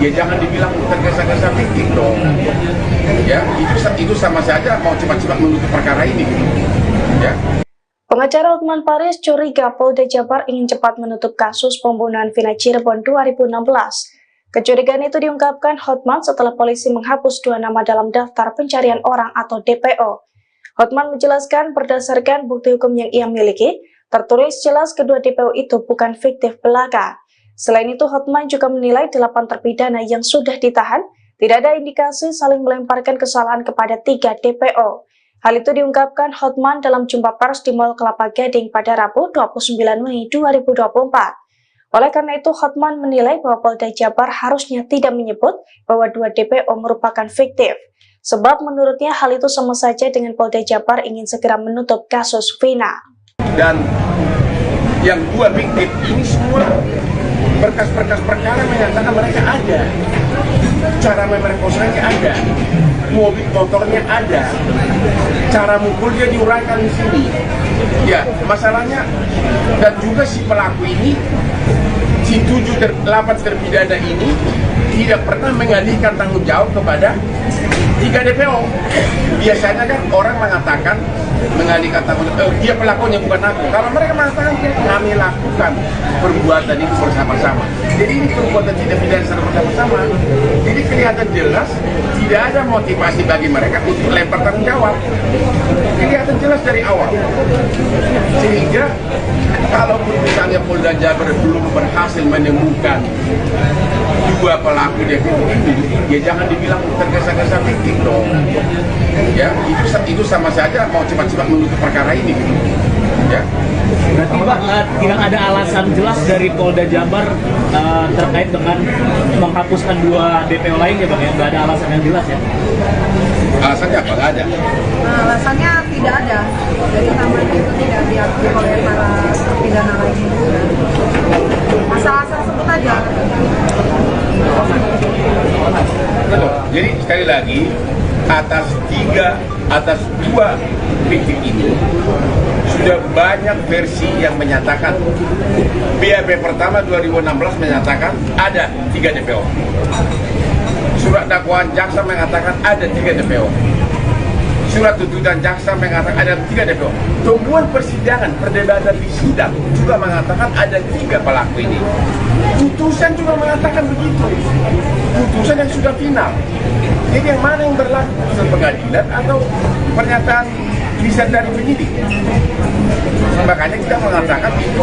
Ya jangan dibilang tergesa-gesa fiktif dong. Ya, itu sama saja mau cepat-cepat menutup perkara ini. Ya. Pengacara Hotman Paris curiga Polda Jabar ingin cepat menutup kasus pembunuhan Vina Cirebon 2016. Kecurigaan itu diungkapkan Hotman setelah polisi menghapus 2 nama dalam daftar pencarian orang atau DPO. Hotman menjelaskan berdasarkan bukti hukum yang ia miliki, tertulis jelas kedua DPO itu bukan fiktif belaka. Selain itu, Hotman juga menilai 8 terpidana yang sudah ditahan tidak ada indikasi saling melemparkan kesalahan kepada 3 DPO. Hal itu diungkapkan Hotman dalam jumpa pers di Mall Kelapa Gading pada Rabu 29 Mei 2024. Oleh karena itu, Hotman menilai bahwa Polda Jabar harusnya tidak menyebut bahwa 2 DPO merupakan fiktif. Sebab menurutnya hal itu sama saja dengan Polda Jabar ingin segera menutup kasus Vina. Dan yang 2 fiktif ini semua berkas-berkas perkara menyatakan mereka ada. Cara memerkosanya ada. Mobil motornya ada, cara mukul dia diuraikan di sini. Ya, masalahnya dan juga si pelaku ini, si 8 terpidana ini tidak pernah mengalihkan tanggung jawab kepada 3 DPO. Biasanya kan orang mengatakan mengalihkan tanggung jawab, dia pelakunya bukan aku. Kalau mereka mengatakan kami lakukan perbuatan itu bersama-sama. Jadi ini perbuatan tidak pidana secara bersama-sama. Jadi kelihatan jelas tidak ada motivasi bagi mereka untuk lempar tanggung jawab. Kelihatan jelas dari awal. Sehingga kalaupun misalnya Polda Jabar belum berhasil menemukan 2 pelaku DPO ini, ya jangan dibilang tergesa-gesa fiktif dong. Ya, itu sama saja mau cepat-cepat menutup perkara ini. Ya. Berarti Pak, tidak ada alasan jelas dari Polda Jabar terkait dengan menghapuskan 2 DPO lain ya Bang ya? Nggak ada alasan yang jelas ya? Alasannya apa? Nggak ada. Alasannya tidak ada. Jadi namanya itu tidak diakui oleh para terpidana lainnya. Asal-asal sebut aja. Jadi sekali lagi atas 2 fiktif ini sudah banyak versi yang menyatakan. BAP pertama 2016 menyatakan ada 3 DPO. Surat dakwaan jaksa mengatakan ada 3 DPO. Surat tuntutan jaksa mengatakan ada 3 DPO. Temuan persidangan, perdebatan di sidang juga mengatakan ada 3 pelaku ini. Putusan juga mengatakan begitu. Putusan yang sudah final. Jadi yang mana yang berlaku? Putusan pengadilan atau pernyataan lisan dari penyidik? Makanya kita mengatakan itu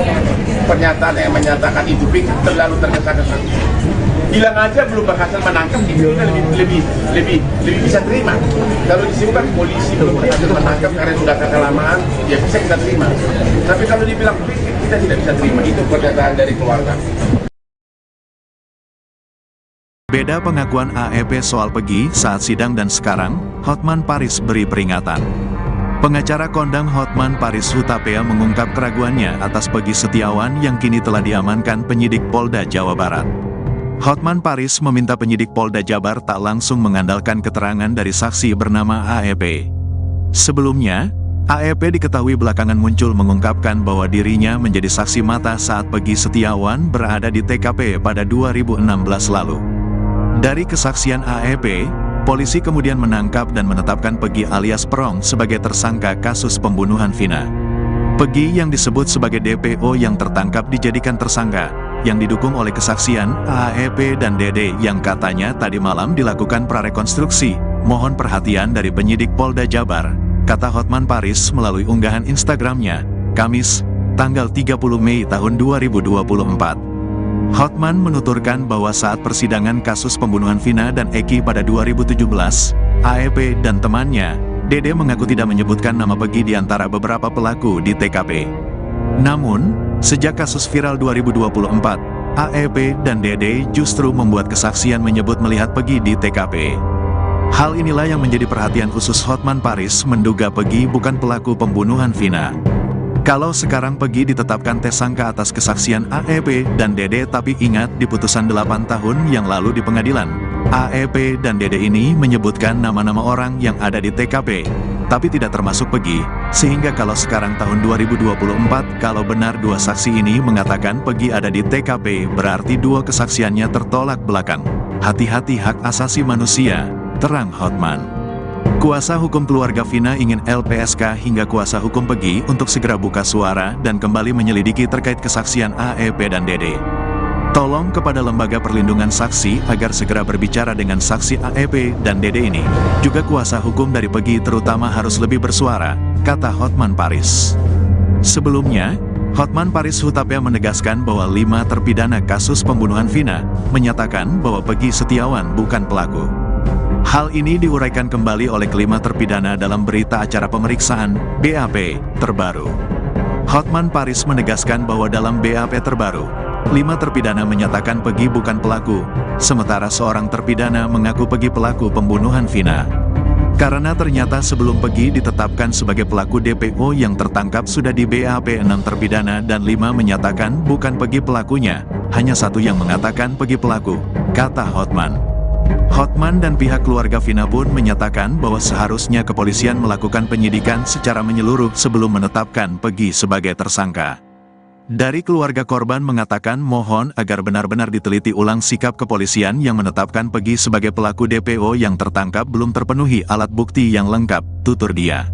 pernyataan yang menyatakan itu terlalu tergesa-gesa. Bilang aja belum berhasil menangkap, itu kita lebih bisa terima. Kalau disebutkan polisi belum berhasil menangkap karena sudah kelamaan, ya bisa kita terima. Tapi kalau dibilang fiktif, kita tidak bisa terima. Itu pernyataan dari keluarga. Beda pengakuan AEP soal Pegi saat sidang dan sekarang, Hotman Paris beri peringatan. Pengacara kondang Hotman Paris Hutapea mengungkap keraguannya atas Pegi Setiawan yang kini telah diamankan penyidik Polda Jawa Barat. Hotman Paris meminta penyidik Polda Jabar tak langsung mengandalkan keterangan dari saksi bernama AEP. Sebelumnya, AEP diketahui belakangan muncul mengungkapkan bahwa dirinya menjadi saksi mata saat Pegi Setiawan berada di TKP pada 2016 lalu. Dari kesaksian AEP, polisi kemudian menangkap dan menetapkan Pegi alias Perong sebagai tersangka kasus pembunuhan Vina. Pegi yang disebut sebagai DPO yang tertangkap dijadikan tersangka, yang didukung oleh kesaksian AEP dan Dede yang katanya tadi malam dilakukan prarekonstruksi. Mohon perhatian dari penyidik Polda Jabar, kata Hotman Paris melalui unggahan Instagramnya, Kamis, tanggal 30 Mei tahun 2024. Hotman menuturkan bahwa saat persidangan kasus pembunuhan Vina dan Eki pada 2017, AEP dan temannya, Dede mengaku tidak menyebutkan nama Pegi di antara beberapa pelaku di TKP. Namun, sejak kasus viral 2024, AEP dan Dede justru membuat kesaksian menyebut melihat Pegi di TKP. Hal inilah yang menjadi perhatian khusus Hotman Paris menduga Pegi bukan pelaku pembunuhan Vina. Kalau sekarang Pegi ditetapkan tersangka atas kesaksian AEP dan Dede, tapi ingat di putusan 8 tahun yang lalu di pengadilan, AEP dan Dede ini menyebutkan nama-nama orang yang ada di TKP. tapi tidak termasuk Peggy, sehingga kalau sekarang tahun 2024, kalau benar dua saksi ini mengatakan Peggy ada di TKP, berarti dua kesaksiannya tertolak belakang. Hati-hati hak asasi manusia, terang Hotman. Kuasa hukum keluarga Vina ingin LPSK hingga kuasa hukum Peggy untuk segera buka suara dan kembali menyelidiki terkait kesaksian AEP dan Dede. Tolong kepada Lembaga Perlindungan Saksi agar segera berbicara dengan saksi AEP dan Dede ini. Juga kuasa hukum dari Peggy terutama harus lebih bersuara, kata Hotman Paris. Sebelumnya, Hotman Paris Hutapea menegaskan bahwa 5 terpidana kasus pembunuhan Vina menyatakan bahwa Peggy Setiawan bukan pelaku. Hal ini diuraikan kembali oleh kelima terpidana dalam berita acara pemeriksaan BAP terbaru. Hotman Paris menegaskan bahwa dalam BAP terbaru, 5 terpidana menyatakan Peggy bukan pelaku, sementara seorang terpidana mengaku Peggy pelaku pembunuhan Vina. Karena ternyata sebelum Peggy ditetapkan sebagai pelaku DPO yang tertangkap sudah di BAP 6 terpidana dan 5 menyatakan bukan Peggy pelakunya, hanya 1 yang mengatakan Peggy pelaku, kata Hotman. Hotman dan pihak keluarga Vina pun menyatakan bahwa seharusnya kepolisian melakukan penyidikan secara menyeluruh sebelum menetapkan Peggy sebagai tersangka. Dari keluarga korban mengatakan mohon agar benar-benar diteliti ulang sikap kepolisian yang menetapkan Peggy sebagai pelaku DPO yang tertangkap belum terpenuhi alat bukti yang lengkap, tutur dia.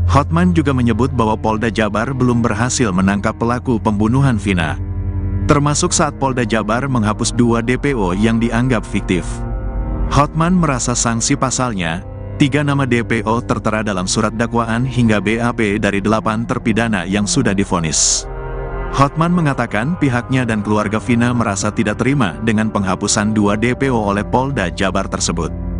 Hotman juga menyebut bahwa Polda Jabar belum berhasil menangkap pelaku pembunuhan Vina. Termasuk saat Polda Jabar menghapus 2 DPO yang dianggap fiktif. Hotman merasa sanksi pasalnya, 3 nama DPO tertera dalam surat dakwaan hingga BAP dari 8 terpidana yang sudah divonis. Hotman mengatakan pihaknya dan keluarga Vina merasa tidak terima dengan penghapusan 2 DPO oleh Polda Jabar tersebut.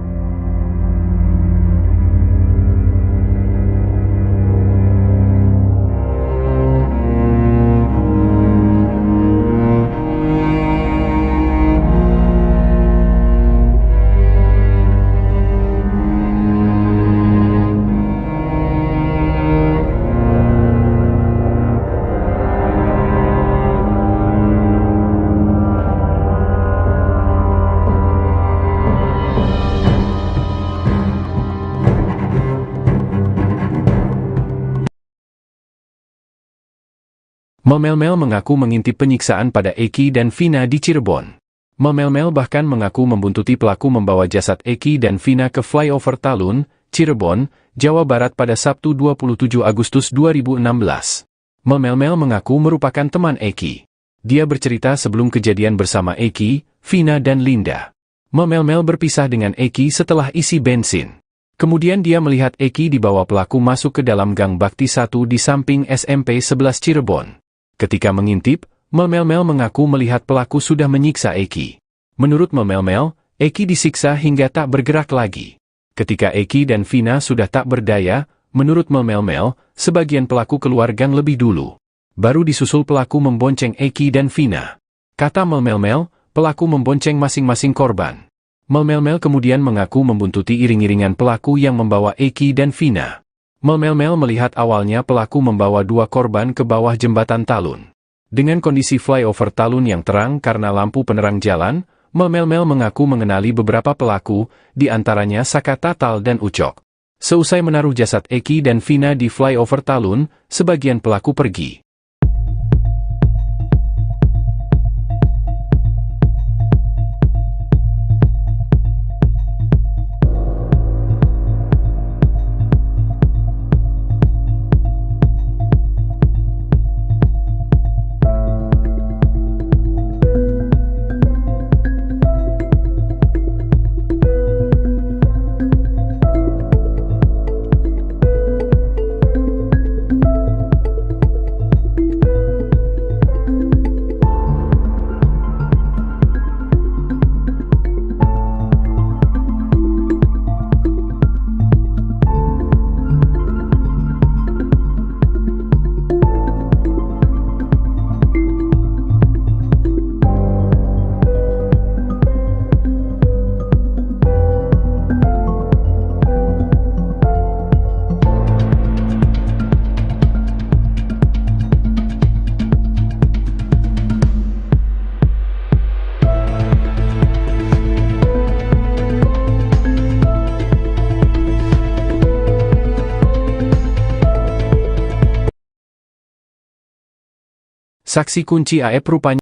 Mel-Mel mengaku mengintip penyiksaan pada Eki dan Vina di Cirebon. Mel-Mel bahkan mengaku membuntuti pelaku membawa jasad Eki dan Vina ke flyover Talun, Cirebon, Jawa Barat pada Sabtu 27 Agustus 2016. Mel-Mel mengaku merupakan teman Eki. Dia bercerita sebelum kejadian bersama Eki, Vina dan Linda. Mel-Mel berpisah dengan Eki setelah isi bensin. Kemudian dia melihat Eki dibawa pelaku masuk ke dalam Gang Bakti 1 di samping SMP 11 Cirebon. Ketika mengintip, Mel-Mel mengaku melihat pelaku sudah menyiksa Eki. Menurut Mel-Mel, Eki disiksa hingga tak bergerak lagi. Ketika Eki dan Vina sudah tak berdaya, menurut Mel-Mel, sebagian pelaku keluar gang lebih dulu. Baru disusul pelaku membonceng Eki dan Vina. Kata Mel-Mel, pelaku membonceng masing-masing korban. Mel-Mel kemudian mengaku membuntuti iring-iringan pelaku yang membawa Eki dan Vina. Mel-Mel melihat awalnya pelaku membawa 2 korban ke bawah jembatan Talun. Dengan kondisi flyover Talun yang terang karena lampu penerang jalan, Mel-Mel mengaku mengenali beberapa pelaku, di antaranya Saka Tatal dan Ucok. Seusai menaruh jasad Eki dan Vina di flyover Talun, sebagian pelaku pergi. Saksi kunci AF rupanya